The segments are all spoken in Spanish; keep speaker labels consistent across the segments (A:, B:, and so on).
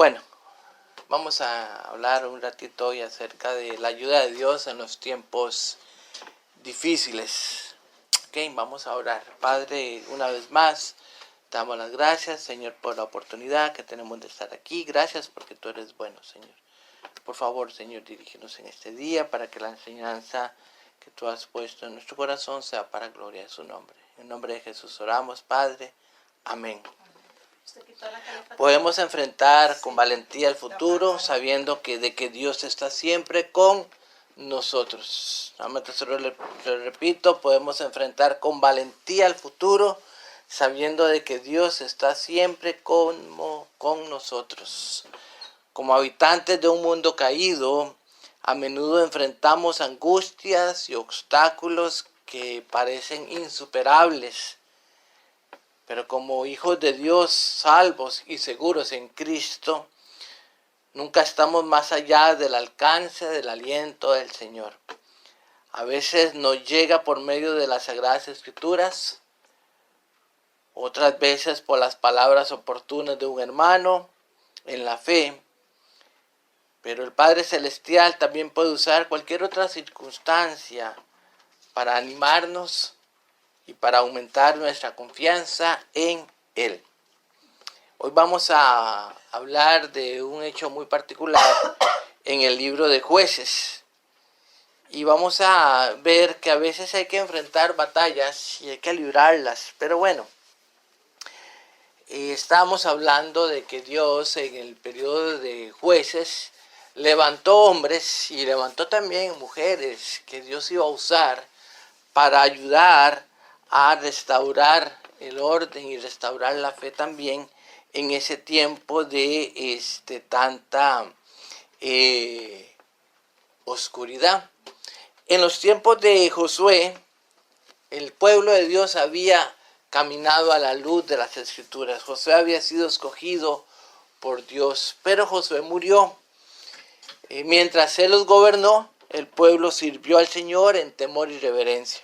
A: Bueno, vamos a hablar un ratito hoy acerca de la ayuda de Dios en los tiempos difíciles. Ok, vamos a orar. Padre, una vez más, te damos las gracias, Señor, por la oportunidad que tenemos de estar aquí. Gracias porque tú eres bueno, Señor. Por favor, Señor, dirígenos en este día para que la enseñanza que tú has puesto en nuestro corazón sea para gloria de su nombre. En nombre de Jesús oramos, Padre. Amén. Podemos enfrentar con valentía el futuro sabiendo que Dios está siempre con nosotros. Se lo repito, podemos enfrentar con valentía el futuro sabiendo de que Dios está siempre con nosotros. Como habitantes de un mundo caído, a menudo enfrentamos angustias y obstáculos que parecen insuperables. Pero como hijos de Dios, salvos y seguros en Cristo, nunca estamos más allá del alcance del aliento del Señor. A veces nos llega por medio de las Sagradas Escrituras, otras veces por las palabras oportunas de un hermano en la fe. Pero el Padre Celestial también puede usar cualquier otra circunstancia para animarnos y para aumentar nuestra confianza en Él. Hoy vamos a hablar de un hecho muy particular en el libro de Jueces. Y vamos a ver que a veces hay que enfrentar batallas y hay que librarlas. Pero bueno, estamos hablando de que Dios en el periodo de Jueces levantó hombres y levantó también mujeres que Dios iba a usar para ayudar a restaurar el orden y restaurar la fe también en ese tiempo de tanta oscuridad. En los tiempos de Josué, el pueblo de Dios había caminado a la luz de las Escrituras. Josué había sido escogido por Dios, pero Josué murió. Mientras él los gobernó, el pueblo sirvió al Señor en temor y reverencia.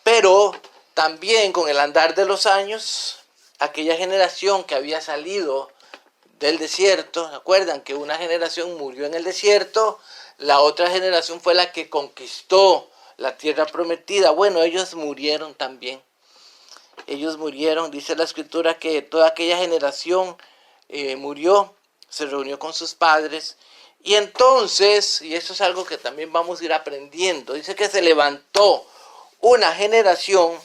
A: Pero también con el andar de los años, aquella generación que había salido del desierto, ¿se acuerdan que una generación murió en el desierto? La otra generación fue la que conquistó la tierra prometida. Bueno, ellos murieron también. Ellos murieron, dice la Escritura que toda aquella generación murió, se reunió con sus padres. Y entonces, y eso es algo que también vamos a ir aprendiendo, dice que se levantó una generación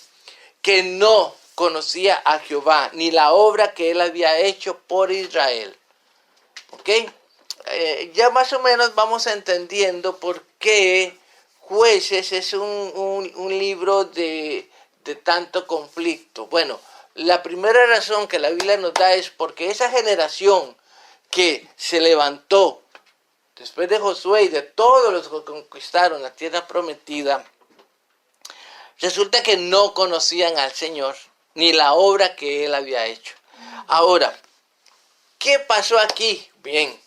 A: que no conocía a Jehová, ni la obra que él había hecho por Israel. ¿Ok? Ya más o menos vamos entendiendo por qué Jueces es un libro de tanto conflicto. Bueno, la primera razón que la Biblia nos da es porque esa generación que se levantó después de Josué y de todos los que conquistaron la tierra prometida, resulta que no conocían al Señor, ni la obra que Él había hecho. Ahora, ¿qué pasó aquí? Bien,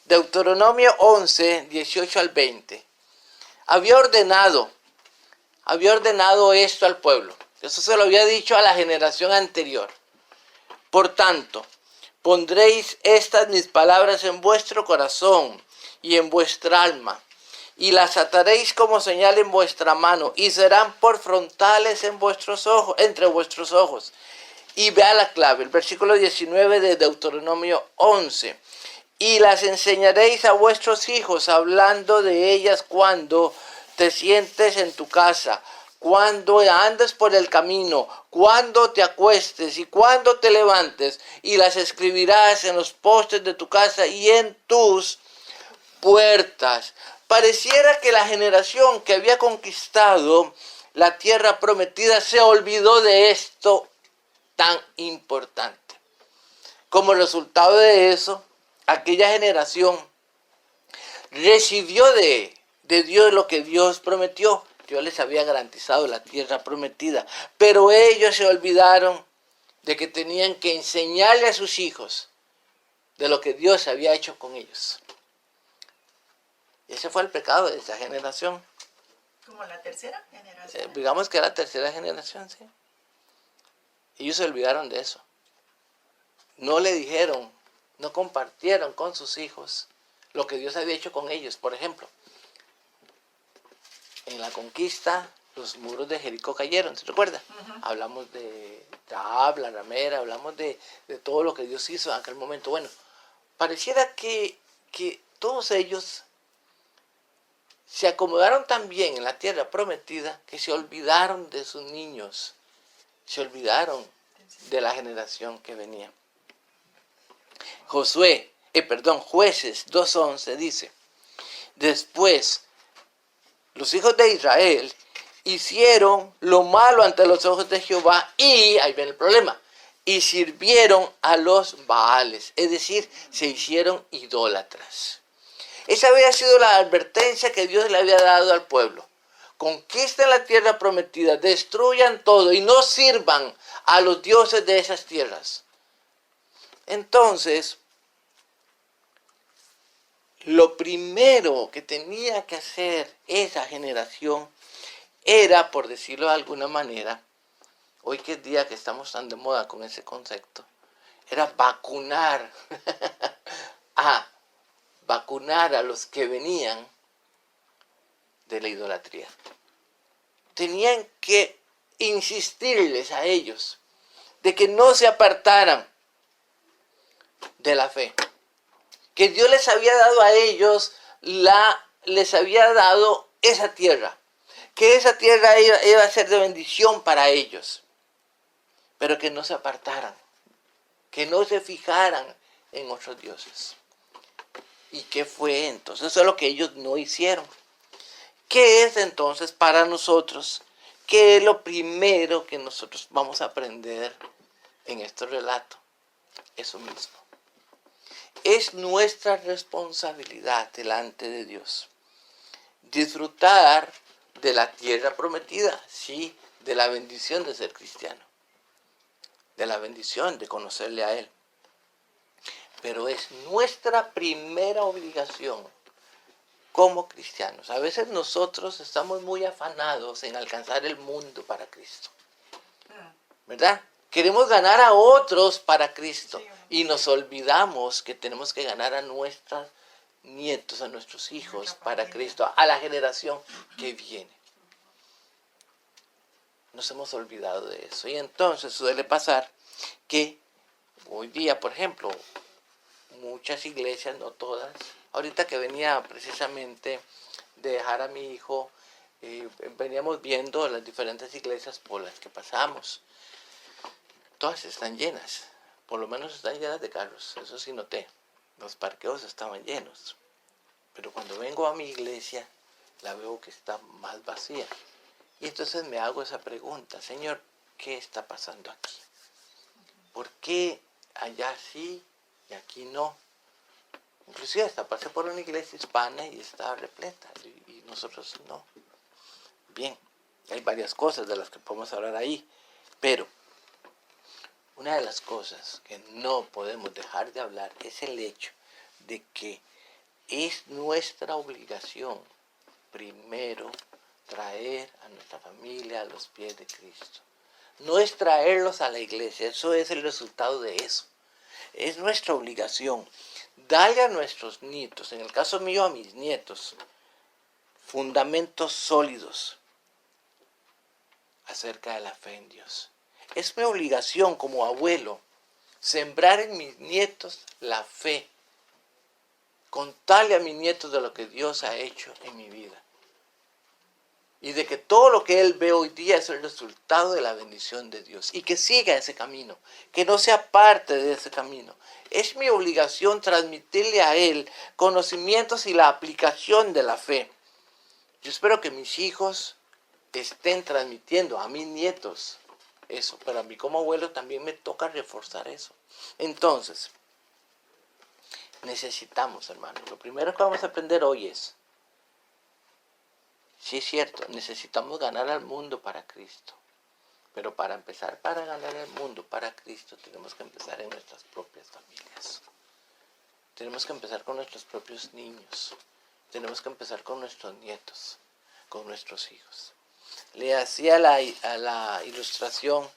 A: Deuteronomio 11, 18 al 20. Había ordenado esto al pueblo. Eso se lo había dicho a la generación anterior. Por tanto, pondréis estas mis palabras en vuestro corazón y en vuestra alma, y las ataréis como señal en vuestra mano, y serán por frontales en vuestros ojos, entre vuestros ojos. Y vea la clave, el versículo 19 de Deuteronomio 11. Y las enseñaréis a vuestros hijos, hablando de ellas cuando te sientes en tu casa, cuando andes por el camino, cuando te acuestes y cuando te levantes, y las escribirás en los postes de tu casa y en tus puertas. Pareciera que la generación que había conquistado la tierra prometida se olvidó de esto tan importante. Como resultado de eso, aquella generación recibió de Dios lo que Dios prometió. Dios les había garantizado la tierra prometida, pero ellos se olvidaron de que tenían que enseñarle a sus hijos de lo que Dios había hecho con ellos. Ese fue el pecado de esa generación.
B: ¿Como la tercera generación?
A: Digamos que era la tercera generación, sí. Ellos se olvidaron de eso. No le dijeron no compartieron con sus hijos lo que Dios había hecho con ellos. Por ejemplo, en la conquista, los muros de Jericó cayeron, ¿se recuerda? Hablamos de Rahab, la ramera, hablamos de todo lo que Dios hizo en aquel momento. Bueno, pareciera que todos ellos se acomodaron tan bien en la tierra prometida que se olvidaron de sus niños, se olvidaron de la generación que venía. Jueces 2:11 dice, después los hijos de Israel hicieron lo malo ante los ojos de Jehová y, ahí viene el problema, y sirvieron a los Baales, es decir, se hicieron idólatras. Esa había sido la advertencia que Dios le había dado al pueblo. Conquisten la tierra prometida, destruyan todo y no sirvan a los dioses de esas tierras. Entonces, lo primero que tenía que hacer esa generación era, por decirlo de alguna manera, hoy que es día que estamos tan de moda con ese concepto, era vacunar a los que venían de la idolatría. Tenían que insistirles a ellos de que no se apartaran de la fe. Que Dios les había dado a ellos, les había dado esa tierra. Que esa tierra iba a ser de bendición para ellos. Pero que no se apartaran. Que no se fijaran en otros dioses. ¿Y qué fue entonces? Eso es lo que ellos no hicieron. ¿Qué es entonces para nosotros? ¿Qué es lo primero que nosotros vamos a aprender en este relato? Eso mismo. Es nuestra responsabilidad delante de Dios disfrutar de la tierra prometida, sí, de la bendición de ser cristiano, de la bendición de conocerle a Él. Pero es nuestra primera obligación como cristianos. A veces nosotros estamos muy afanados en alcanzar el mundo para Cristo, ¿verdad? Queremos ganar a otros para Cristo y nos olvidamos que tenemos que ganar a nuestros nietos, a nuestros hijos para Cristo, a la generación que viene. Nos hemos olvidado de eso. Y entonces suele pasar que hoy día, por ejemplo, muchas iglesias, no todas, ahorita que venía precisamente de dejar a mi hijo, veníamos viendo las diferentes iglesias por las que pasamos. Todas están llenas, por lo menos están llenas de carros, eso sí noté. Los parqueos estaban llenos. Pero cuando vengo a mi iglesia, la veo que está más vacía. Y entonces me hago esa pregunta, Señor, ¿qué está pasando aquí? ¿Por qué allá sí y aquí no? Inclusive hasta pasé por una iglesia hispana y estaba repleta, y nosotros no. Bien, hay varias cosas de las que podemos hablar ahí, pero una de las cosas que no podemos dejar de hablar es el hecho de que es nuestra obligación primero traer a nuestra familia a los pies de Cristo. No es traerlos a la iglesia, eso es el resultado de eso. Es nuestra obligación darle a nuestros nietos, en el caso mío a mis nietos, fundamentos sólidos acerca de la fe en Dios. Es mi obligación como abuelo sembrar en mis nietos la fe, contarle a mis nietos de lo que Dios ha hecho en mi vida. Y de que todo lo que él ve hoy día es el resultado de la bendición de Dios. Y que siga ese camino, que no sea parte de ese camino. Es mi obligación transmitirle a él conocimientos y la aplicación de la fe. Yo espero que mis hijos estén transmitiendo a mis nietos eso. Pero a mí como abuelo también me toca reforzar eso. Entonces, necesitamos, hermanos. Lo primero que vamos a aprender hoy es, sí es cierto, necesitamos ganar al mundo para Cristo. Pero para empezar, para ganar el mundo para Cristo, tenemos que empezar en nuestras propias familias. Tenemos que empezar con nuestros propios niños. Tenemos que empezar con nuestros nietos, con nuestros hijos. Le hacía la ilustración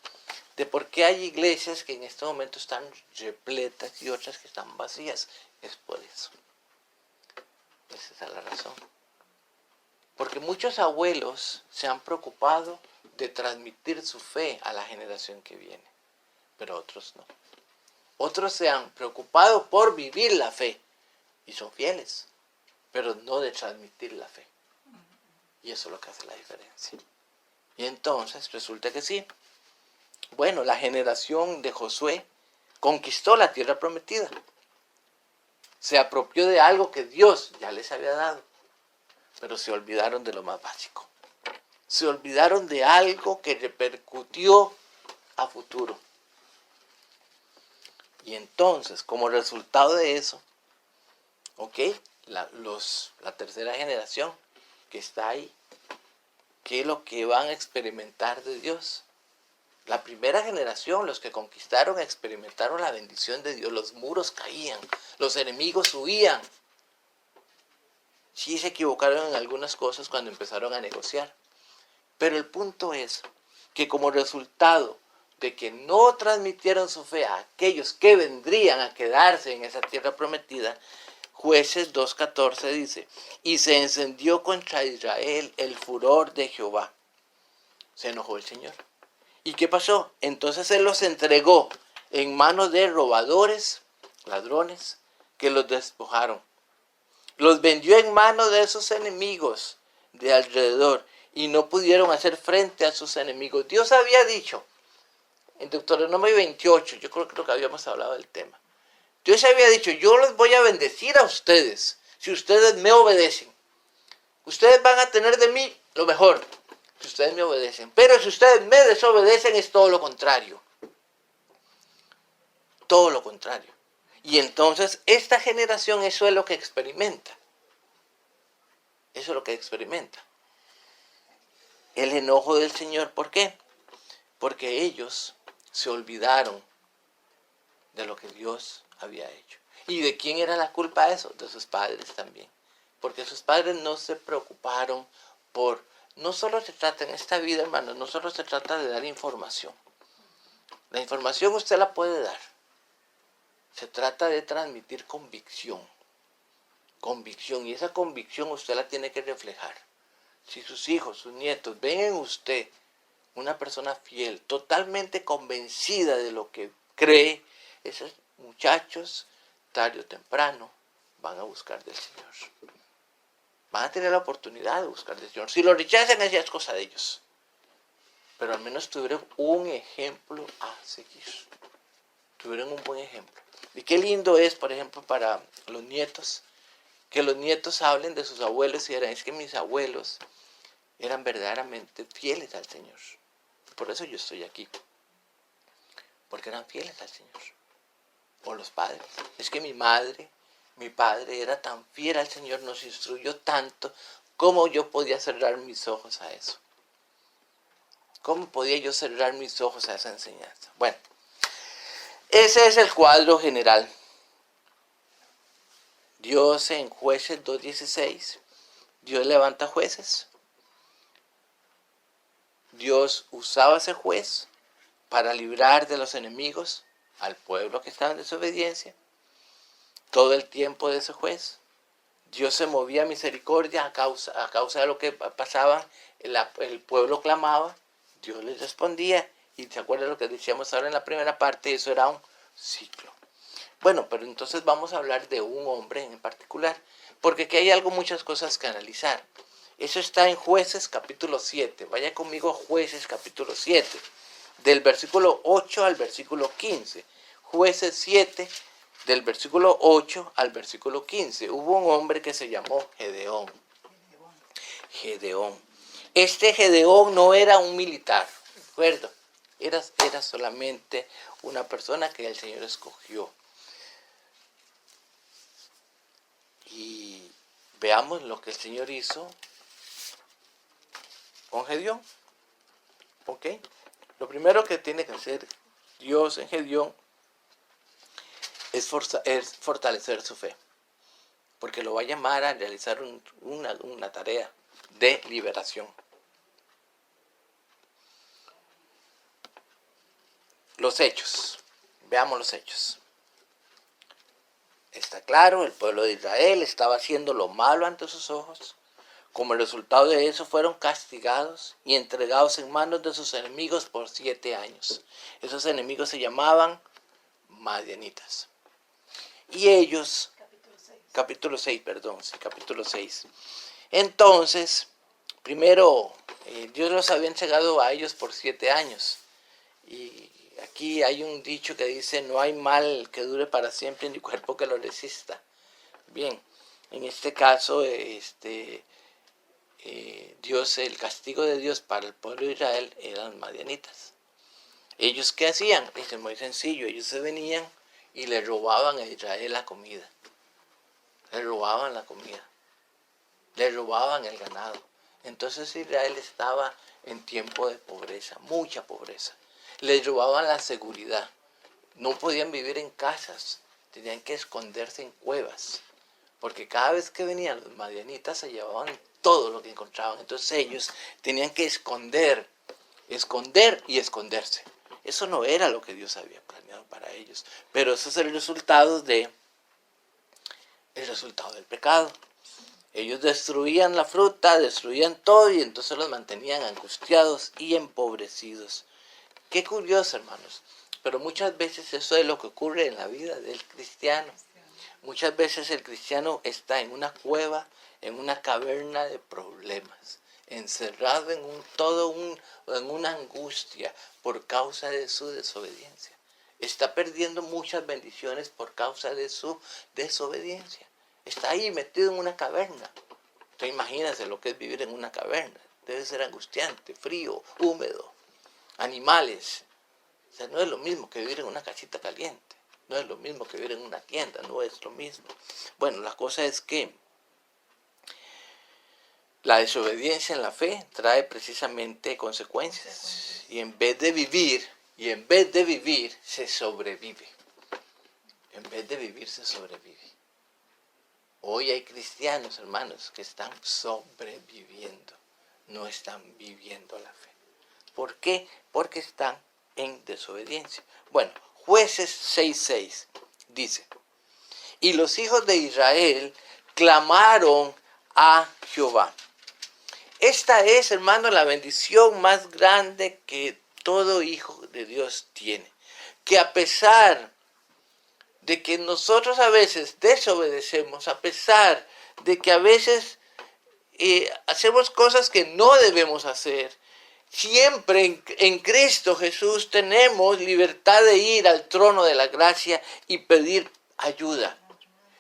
A: de por qué hay iglesias que en este momento están repletas y otras que están vacías. Es por eso. Esa es la razón. Porque muchos abuelos se han preocupado de transmitir su fe a la generación que viene, pero otros no. Otros se han preocupado por vivir la fe y son fieles, pero no de transmitir la fe. Y eso es lo que hace la diferencia. Y entonces resulta que sí. Bueno, la generación de Josué conquistó la tierra prometida. Se apropió de algo que Dios ya les había dado, pero se olvidaron de lo más básico. Se olvidaron de algo que repercutió a futuro. Y entonces, como resultado de eso, la tercera generación que está ahí, ¿qué es lo que van a experimentar de Dios? La primera generación, los que conquistaron, experimentaron la bendición de Dios. Los muros caían, los enemigos huían. Sí se equivocaron en algunas cosas cuando empezaron a negociar. Pero el punto es que como resultado de que no transmitieron su fe a aquellos que vendrían a quedarse en esa tierra prometida, Jueces 2:14 dice, y se encendió contra Israel el furor de Jehová. Se enojó el Señor. ¿Y qué pasó? Entonces Él los entregó en manos de robadores, ladrones, que los despojaron. Los vendió en manos de esos enemigos de alrededor y no pudieron hacer frente a sus enemigos. Dios había dicho, en Deuteronomio 28, yo creo que habíamos hablado del tema. Dios había dicho, yo los voy a bendecir a ustedes si ustedes me obedecen. Ustedes van a tener de mí lo mejor si ustedes me obedecen. Pero si ustedes me desobedecen es todo lo contrario. Todo lo contrario. Y entonces esta generación eso es lo que experimenta. Eso es lo que experimenta. El enojo del Señor, ¿por qué? Porque ellos se olvidaron de lo que Dios había hecho. ¿Y de quién era la culpa de eso? De sus padres también. Porque sus padres no se preocuparon por... No solo se trata en esta vida, hermanos, no solo se trata de dar información. La información usted la puede dar. Se trata de transmitir convicción. Convicción. Y esa convicción usted la tiene que reflejar. Si sus hijos, sus nietos ven en usted una persona fiel, totalmente convencida de lo que cree, esos muchachos, tarde o temprano, van a buscar del Señor. Van a tener la oportunidad de buscar del Señor. Si lo rechazan, esa es cosa de ellos. Pero al menos tuvieron un ejemplo a seguir. Tuvieron un buen ejemplo. Y qué lindo es, por ejemplo, para los nietos, que los nietos hablen de sus abuelos y dirán, es que mis abuelos eran verdaderamente fieles al Señor. Por eso yo estoy aquí. Porque eran fieles al Señor. O los padres. Es que mi madre, mi padre era tan fiel al Señor, nos instruyó tanto, ¿cómo yo podía cerrar mis ojos a eso? ¿Cómo podía yo cerrar mis ojos a esa enseñanza? Bueno, ese es el cuadro general. Dios en Jueces 2:16, Dios levanta jueces. Dios usaba ese juez para librar de los enemigos al pueblo que estaba en desobediencia. Todo el tiempo de ese juez, Dios se movía a misericordia a causa de lo que pasaba, el pueblo clamaba, Dios les respondía, y se acuerdan lo que decíamos ahora en la primera parte, eso era un ciclo. Bueno, pero entonces vamos a hablar de un hombre en particular, porque aquí hay muchas cosas que analizar. Eso está en Jueces capítulo 7, vaya conmigo a Jueces capítulo 7, del versículo 8 al versículo 15. Jueces 7, del versículo 8 al versículo 15. Hubo un hombre que se llamó Gedeón. Gedeón. Este Gedeón no era un militar, ¿de acuerdo? Era solamente una persona que el Señor escogió. Y veamos lo que el Señor hizo con Gedeón. ¿Ok? Lo primero que tiene que hacer Dios en Gedeón es fortalecer su fe. Porque lo va a llamar a realizar una tarea de liberación. los hechos. Veamos los hechos. Está claro, el pueblo de Israel estaba haciendo lo malo ante sus ojos. Como resultado de eso fueron castigados y entregados en manos de sus enemigos por 7 años. Esos enemigos se llamaban madianitas. Y ellos, capítulo 6, perdón, sí, capítulo 6. Entonces, primero, Dios los había entregado a ellos por 7 años. Y aquí hay un dicho que dice, no hay mal que dure para siempre ni cuerpo que lo resista. Bien, en este caso, Dios, el castigo de Dios para el pueblo de Israel eran madianitas. ¿Ellos qué hacían? Es muy sencillo, ellos se venían y le robaban a Israel la comida. Le robaban la comida. Le robaban el ganado. Entonces Israel estaba en tiempo de pobreza, mucha pobreza. Les robaban la seguridad. No podían vivir en casas, tenían que esconderse en cuevas. Porque cada vez que venían los madianitas se llevaban todo lo que encontraban. Entonces ellos tenían que esconder y esconderse. Eso no era lo que Dios había planeado para ellos. Pero eso es el resultado del pecado. Ellos destruían la fruta, destruían todo y entonces los mantenían angustiados y empobrecidos. Qué curioso, hermanos. Pero muchas veces eso es lo que ocurre en la vida del cristiano. Muchas veces el cristiano está en una cueva, en una caverna de problemas, encerrado en en una angustia por causa de su desobediencia. Está perdiendo muchas bendiciones por causa de su desobediencia. Está ahí metido en una caverna. Entonces imagínense lo que es vivir en una caverna. Debe ser angustiante, frío, húmedo, animales. O sea, no es lo mismo que vivir en una casita caliente. No es lo mismo que vivir en una tienda, no es lo mismo. Bueno, la cosa es que la desobediencia en la fe trae precisamente consecuencias. Y en vez de vivir, se sobrevive. En vez de vivir, se sobrevive. Hoy hay cristianos, hermanos, que están sobreviviendo, no están viviendo la fe. ¿Por qué? Porque están en desobediencia. Bueno, Jueces 6:6 dice, y los hijos de Israel clamaron a Jehová. Esta es, hermano, la bendición más grande que todo hijo de Dios tiene. Que a pesar de que nosotros a veces desobedecemos, a pesar de que a veces hacemos cosas que no debemos hacer, siempre en Cristo Jesús tenemos libertad de ir al trono de la gracia y pedir ayuda.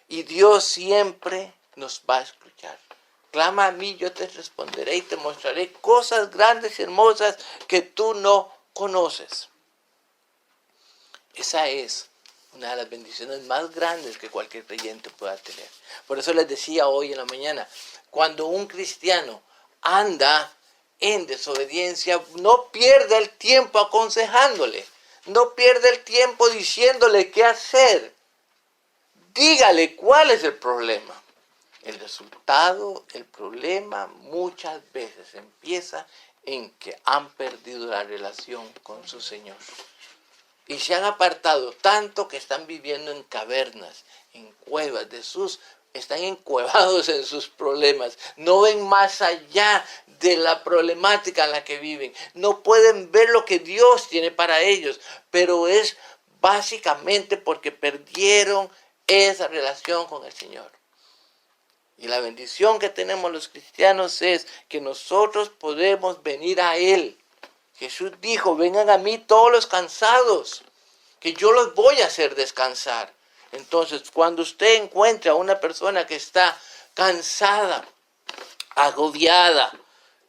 A: Y Dios siempre nos va a escuchar. Clama a mí, yo te responderé y te mostraré cosas grandes y hermosas que tú no conoces. Esa es una de las bendiciones más grandes que cualquier creyente pueda tener. Por eso les decía hoy en la mañana, cuando un cristiano anda en desobediencia, no pierda el tiempo aconsejándole, no pierda el tiempo diciéndole qué hacer. Dígale cuál es el problema. El resultado, el problema muchas veces empieza en que han perdido la relación con su Señor. Y se han apartado tanto que están viviendo en cavernas, en cuevas están encuevados en sus problemas. No ven más allá de la problemática en la que viven. No pueden ver lo que Dios tiene para ellos. Pero es básicamente porque perdieron esa relación con el Señor. Y la bendición que tenemos los cristianos es que nosotros podemos venir a Él. Jesús dijo, vengan a mí todos los cansados, que yo los voy a hacer descansar. Entonces, cuando usted encuentra a una persona que está cansada, agobiada,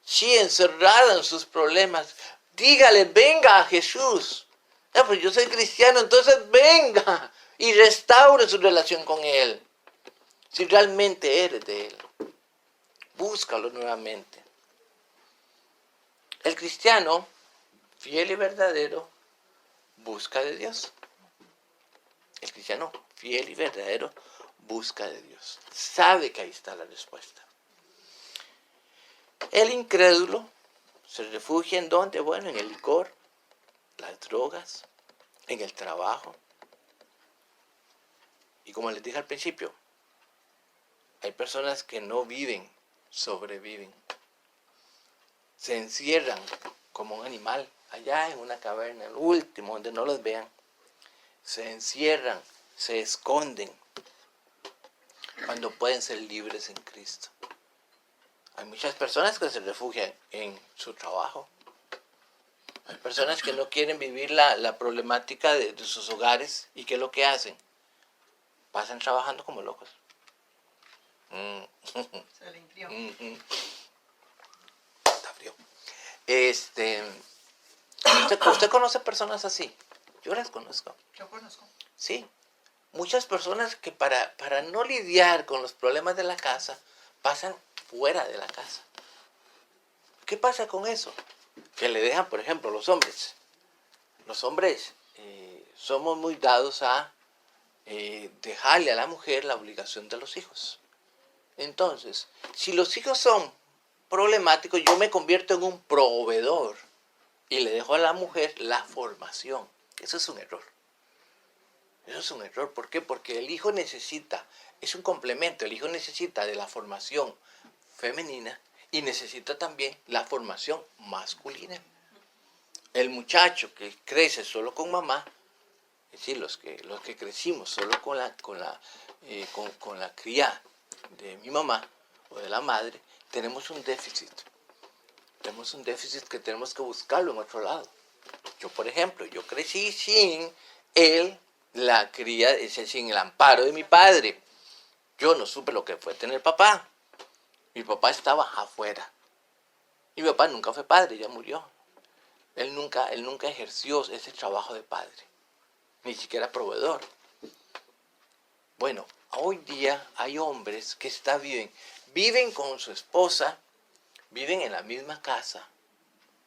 A: sí, encerrada en sus problemas, dígale, venga a Jesús. Pues yo soy cristiano, entonces venga y restaure su relación con Él. Si realmente eres de Él, búscalo nuevamente. El cristiano, fiel y verdadero, busca de Dios. El cristiano, fiel y verdadero, busca de Dios. Sabe que ahí está la respuesta. El incrédulo se refugia en ¿dónde? Bueno, en el licor, las drogas, en el trabajo. Y como les dije al principio, hay personas que no viven, sobreviven. Se encierran como un animal, allá en una caverna, el último, donde no los vean. Se encierran, se esconden, cuando pueden ser libres en Cristo. Hay muchas personas que se refugian en su trabajo. Hay personas que no quieren vivir la problemática de sus hogares. ¿Y qué es lo que hacen? Pasan trabajando como locos.
B: Se le enfrió.
A: Está frío. ¿Usted conoce personas así? Yo las conozco.
B: Yo conozco.
A: Sí. Muchas personas que para no lidiar con los problemas de la casa, pasan fuera de la casa. ¿Qué pasa con eso? Que le dejan, por ejemplo, los hombres. Los hombres somos muy dados a dejarle a la mujer la obligación de los hijos. Entonces, si los hijos son problemáticos, yo me convierto en un proveedor y le dejo a la mujer la formación. Eso es un error. Eso es un error. ¿Por qué? Porque el hijo necesita, es un complemento, el hijo necesita de la formación femenina y necesita también la formación masculina. El muchacho que crece solo con mamá, es decir, los que crecimos solo con la cría de mi mamá o de la madre, tenemos un déficit. Tenemos un déficit que tenemos que buscarlo en otro lado. Yo, por ejemplo, yo crecí sin la cría, sin el amparo de mi padre. Yo no supe lo que fue tener papá. Mi papá estaba afuera. Mi papá nunca fue padre, ya murió. Él nunca ejerció ese trabajo de padre, ni siquiera proveedor. Bueno, hoy día hay hombres que viven con su esposa, viven en la misma casa,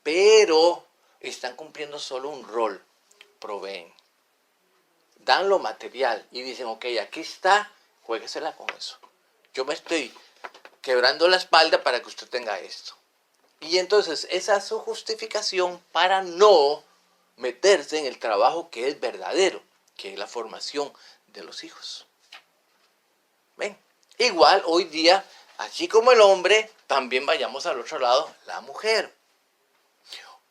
A: pero están cumpliendo solo un rol, proveen. Dan lo material y dicen, ok, aquí está, juéguesela con eso. Yo me estoy quebrando la espalda para que usted tenga esto. Y entonces esa es su justificación para no meterse en el trabajo que es verdadero, que es la formación de los hijos. ¿Ven? Igual hoy día, así como el hombre, también vayamos al otro lado, la mujer.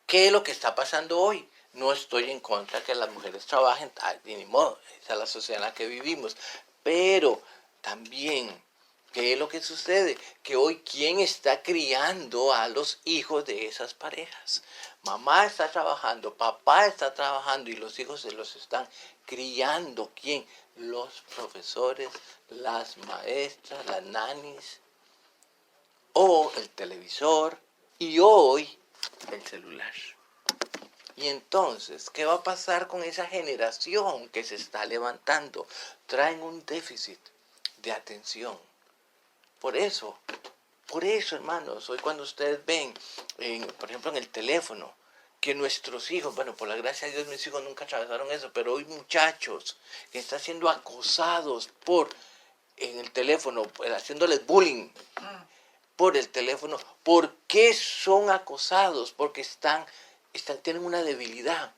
A: ¿Qué es lo que está pasando hoy? No estoy en contra de que las mujeres trabajen, de ni modo, esa es la sociedad en la que vivimos. Pero también, ¿qué es lo que sucede? Que hoy, ¿quién está criando a los hijos de esas parejas? Mamá está trabajando, papá está trabajando y los hijos se los están criando. ¿Quién? Los profesores, las maestras, las nanis, o el televisor, y hoy el celular. Y entonces, ¿qué va a pasar con esa generación que se está levantando? Traen un déficit de atención. Por eso, hermanos, hoy cuando ustedes ven, por ejemplo, en el teléfono, que nuestros hijos, bueno, por la gracia de Dios, mis hijos nunca atravesaron eso, pero hoy muchachos que están siendo acosados en el teléfono, haciéndoles bullying por el teléfono. ¿Por qué son acosados? Porque tienen una debilidad.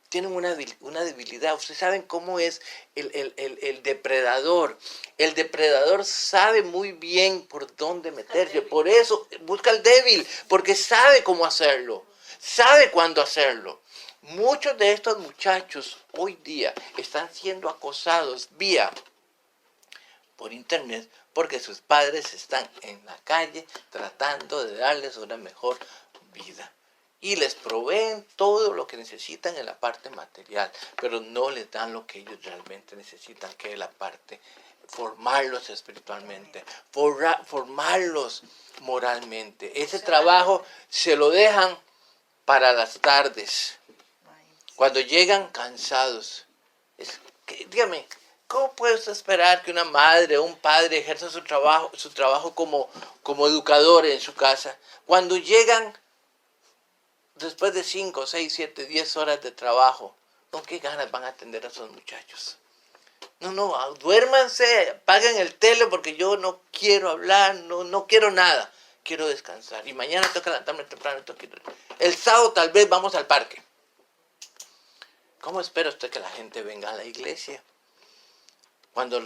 A: Tienen una debilidad. Ustedes saben cómo es el depredador. El depredador sabe muy bien por dónde meterse. Por eso busca el débil, porque sabe cómo hacerlo. Sabe cuándo hacerlo. Muchos de estos muchachos hoy día están siendo acosados por internet porque sus padres están en la calle tratando de darles una mejor vida. Y les proveen todo lo que necesitan en la parte material, pero no les dan lo que ellos realmente necesitan, que es la parte, formarlos espiritualmente, formarlos moralmente. Ese trabajo se lo dejan para las tardes, cuando llegan cansados. Dígame, ¿cómo puede usted esperar que una madre o un padre ejerza su trabajo como educador en su casa, cuando llegan después de 5, 6, 7, 10 horas de trabajo? ¿Con qué ganas van a atender a esos muchachos? No, duérmanse, apaguen el tele porque yo no quiero hablar, no quiero nada. Quiero descansar. Y mañana tengo que levantarme temprano. El sábado tal vez vamos al parque. ¿Cómo espera usted que la gente venga a la iglesia? Cuando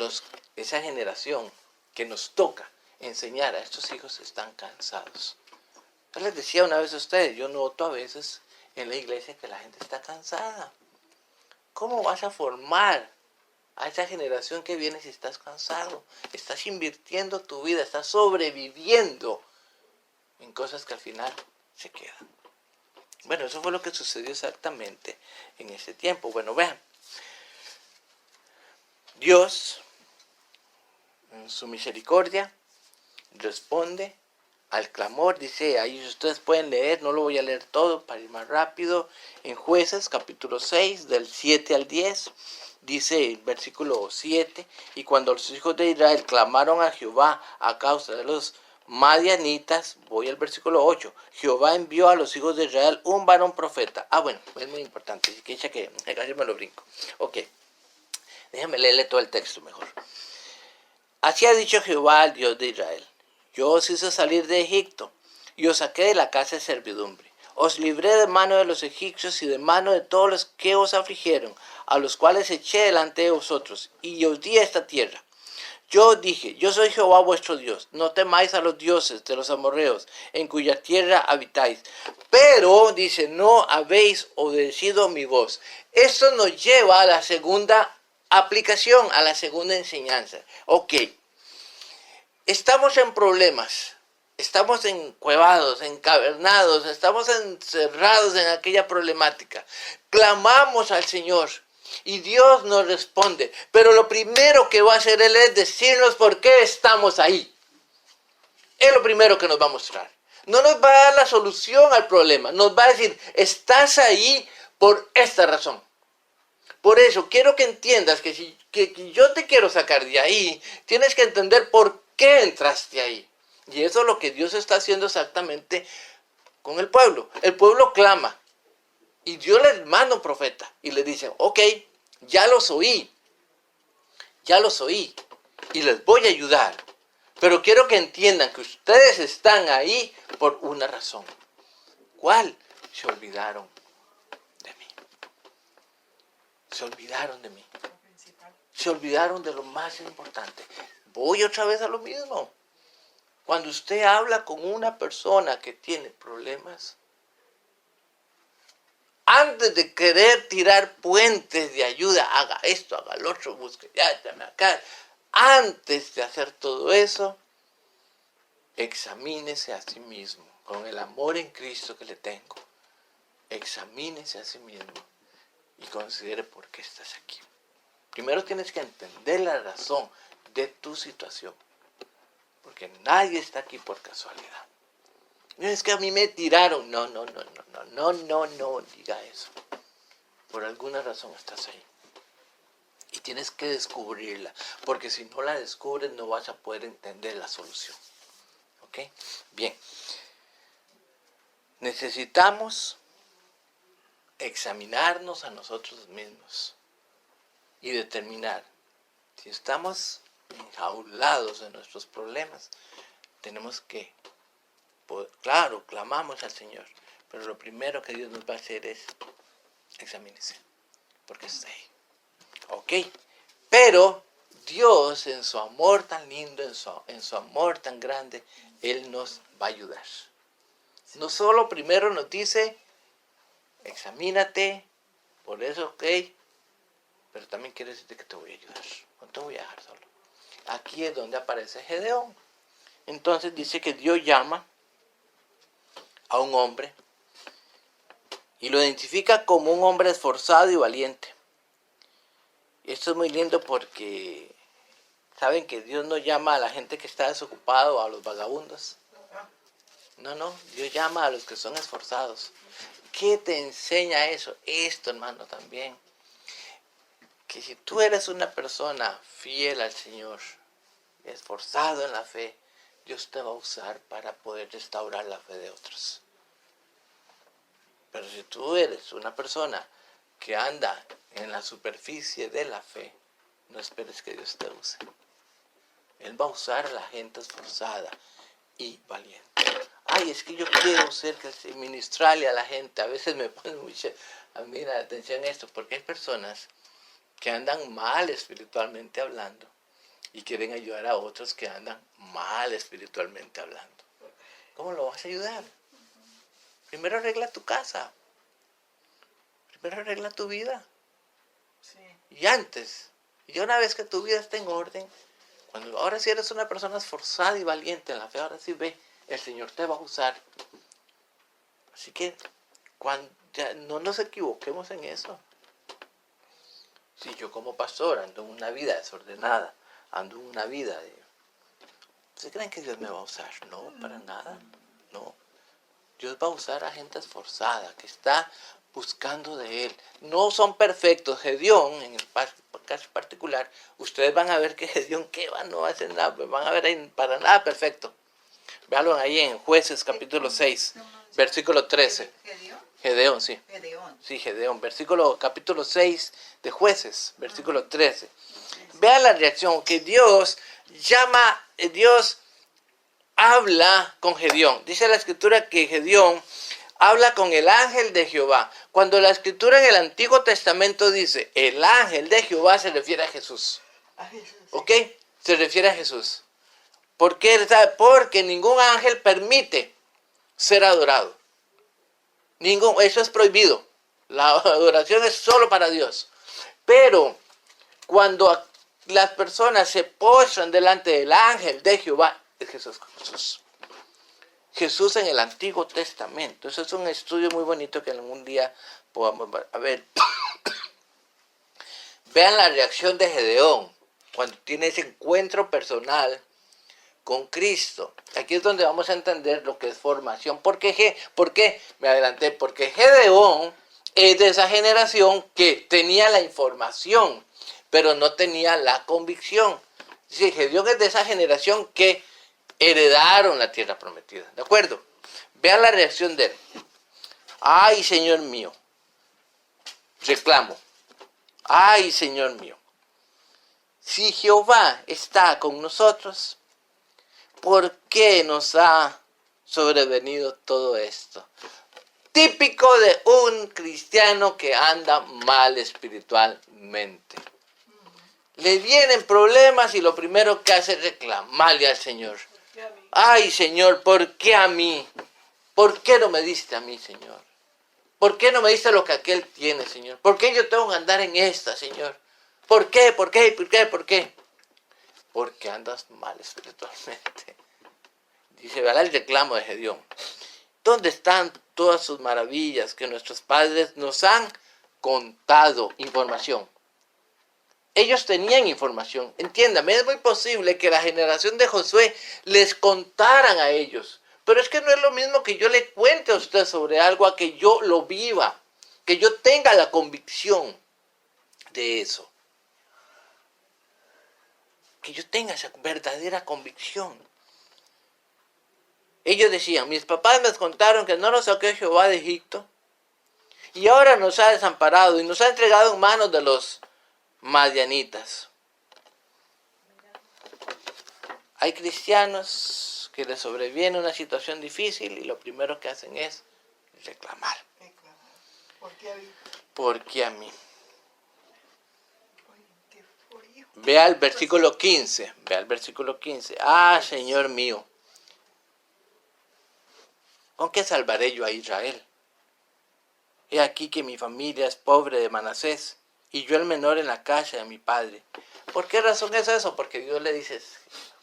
A: esa generación que nos toca enseñar a estos hijos están cansados. Yo les decía una vez a ustedes, yo noto a veces en la iglesia que la gente está cansada. ¿Cómo vas a formar a esa generación que viene si estás cansado? Estás invirtiendo tu vida, estás sobreviviendo en cosas que al final se quedan. Bueno, eso fue lo que sucedió exactamente en ese tiempo. Bueno, vean, Dios, en su misericordia, responde al clamor. Dice, ahí ustedes pueden leer, no lo voy a leer todo para ir más rápido. En Jueces, capítulo 6, del 7 al 10, dice el versículo 7, y cuando los hijos de Israel clamaron a Jehová a causa de los madianitas, voy al versículo 8, Jehová envió a los hijos de Israel un varón profeta. Bueno, es muy importante, así que casi me lo brinco. Ok, déjame leerle todo el texto mejor. Así ha dicho Jehová al Dios de Israel: yo os hice salir de Egipto, y os saqué de la casa de servidumbre. Os libré de mano de los egipcios y de mano de todos los que os afligieron, a los cuales eché delante de vosotros, y os di esta tierra. Yo os dije, yo soy Jehová vuestro Dios, no temáis a los dioses de los amorreos, en cuya tierra habitáis. Pero, dice, no habéis obedecido mi voz. Esto nos lleva a la segunda aplicación, a la segunda enseñanza. Ok, estamos en problemas, estamos encuevados, encavernados, estamos encerrados en aquella problemática. Clamamos al Señor y Dios nos responde, pero lo primero que va a hacer Él es decirnos por qué estamos ahí. Es lo primero que nos va a mostrar. No nos va a dar la solución al problema, nos va a decir, estás ahí por esta razón. Por eso quiero que entiendas que si yo te quiero sacar de ahí, tienes que entender por qué entraste ahí. Y eso es lo que Dios está haciendo exactamente con el pueblo. El pueblo clama y Dios les manda un profeta y le dice, ok, ya los oí y les voy a ayudar. Pero quiero que entiendan que ustedes están ahí por una razón. ¿Cuál? Se olvidaron de mí. Se olvidaron de mí. Se olvidaron de lo más importante. Voy otra vez a lo mismo. Cuando usted habla con una persona que tiene problemas, antes de querer tirar puentes de ayuda, haga esto, haga lo otro, busque ya, llame acá. Antes de hacer todo eso, examínese a sí mismo. Con el amor en Cristo que le tengo, examínese a sí mismo y considere por qué estás aquí. Primero tienes que entender la razón de tu situación. Porque nadie está aquí por casualidad. No es que a mí me tiraron. No diga eso. Por alguna razón estás ahí. Y tienes que descubrirla. Porque si no la descubres no vas a poder entender la solución. ¿Ok? Bien. Necesitamos examinarnos a nosotros mismos. Y determinar si estamos enjaulados en nuestros problemas, tenemos que, claro, clamamos al Señor, pero lo primero que Dios nos va a hacer es examínese, porque está ahí. Ok, pero Dios en su amor tan lindo, en su amor tan grande, Él nos va a ayudar. No solo primero nos dice, examínate, por eso, ok, pero también quiere decirte que te voy a ayudar, no te voy a dejar solo. Aquí es donde aparece Gedeón. Entonces dice que Dios llama a un hombre y lo identifica como un hombre esforzado y valiente. Y esto es muy lindo porque saben que Dios no llama a la gente que está desocupada o a los vagabundos. No, Dios llama a los que son esforzados. ¿Qué te enseña eso? Esto, hermano, también. Que si tú eres una persona fiel al Señor, esforzado en la fe, Dios te va a usar para poder restaurar la fe de otros. Pero si tú eres una persona que anda en la superficie de la fe, no esperes que Dios te use. Él va a usar a la gente esforzada y valiente. ay, es que yo quiero ministrarle a la gente. A veces me pone a mí la atención esto, porque hay personas que andan mal espiritualmente hablando y quieren ayudar a otros que andan mal espiritualmente hablando. ¿Cómo lo vas a ayudar? Primero arregla tu casa. Primero arregla tu vida.
B: Sí.
A: Y una vez que tu vida esté en orden, ahora sí eres una persona esforzada y valiente en la fe, ahora sí ve, el Señor te va a usar. Así que no nos equivoquemos en eso. Si yo como pastor ando en una vida desordenada, ando en una vida de... ¿Se creen que Dios me va a usar? No, para nada, no. Dios va a usar a gente esforzada, que está buscando de Él. No son perfectos. Gedeón, en el caso particular, ustedes van a ver que Gedeón, no va a hacer nada, van a ver ahí para nada perfecto. Véanlo ahí en Jueces capítulo 6, versículo 13. Gedeón, sí. Sí, Gedeón. Capítulo 6 de Jueces, versículo 13. Vean la reacción que Dios habla con Gedeón. Dice la escritura que Gedeón habla con el ángel de Jehová. Cuando la escritura en el Antiguo Testamento dice el ángel de Jehová, se refiere a Jesús. ¿Ok? Se refiere a Jesús. ¿Por qué? Porque ningún ángel permite ser adorado. Eso es prohibido. La adoración es solo para Dios. Pero cuando las personas se postran delante del ángel de Jehová, es Jesús. Jesús en el Antiguo Testamento. Eso es un estudio muy bonito que algún día podamos ver. Vean la reacción de Gedeón cuando tiene ese encuentro personal con Cristo. Aquí es donde vamos a entender lo que es formación. ¿Por qué? Me adelanté. Porque Gedeón es de esa generación que tenía la información, pero no tenía la convicción. Sí, Gedeón es de esa generación que heredaron la tierra prometida. ¿De acuerdo? Vean la reacción de él. Ay, Señor mío. Reclamo. Ay, Señor mío. Si Jehová está con nosotros, ¿por qué nos ha sobrevenido todo esto? Típico de un cristiano que anda mal espiritualmente. Le vienen problemas y lo primero que hace es reclamarle al Señor. Ay, Señor, ¿por qué a mí? ¿Por qué no me diste a mí, Señor? ¿Por qué no me diste lo que aquel tiene, Señor? ¿Por qué yo tengo que andar en esta, Señor? ¿Por qué? Porque andas mal espiritualmente. Dice, verá el reclamo de Gedeón. ¿Dónde están todas sus maravillas que nuestros padres nos han contado? Información. Ellos tenían información. Entiéndame, es muy posible que la generación de Josué les contaran a ellos. Pero es que no es lo mismo que yo le cuente a usted sobre algo a que yo lo viva. Que yo tenga la convicción de eso. Que yo tenga esa verdadera convicción. Ellos decían, mis papás me contaron que no nos sacó Jehová de Egipto. Y ahora nos ha desamparado y nos ha entregado en manos de los madianitas. Hay cristianos que les sobreviene una situación difícil y lo primero que hacen es reclamar. ¿Por qué a mí? Vea el versículo 15. Ah, Señor mío, ¿con qué salvaré yo a Israel? He aquí que mi familia es pobre de Manasés y yo el menor en la casa de mi padre. ¿Por qué razón es eso? Porque Dios le dice,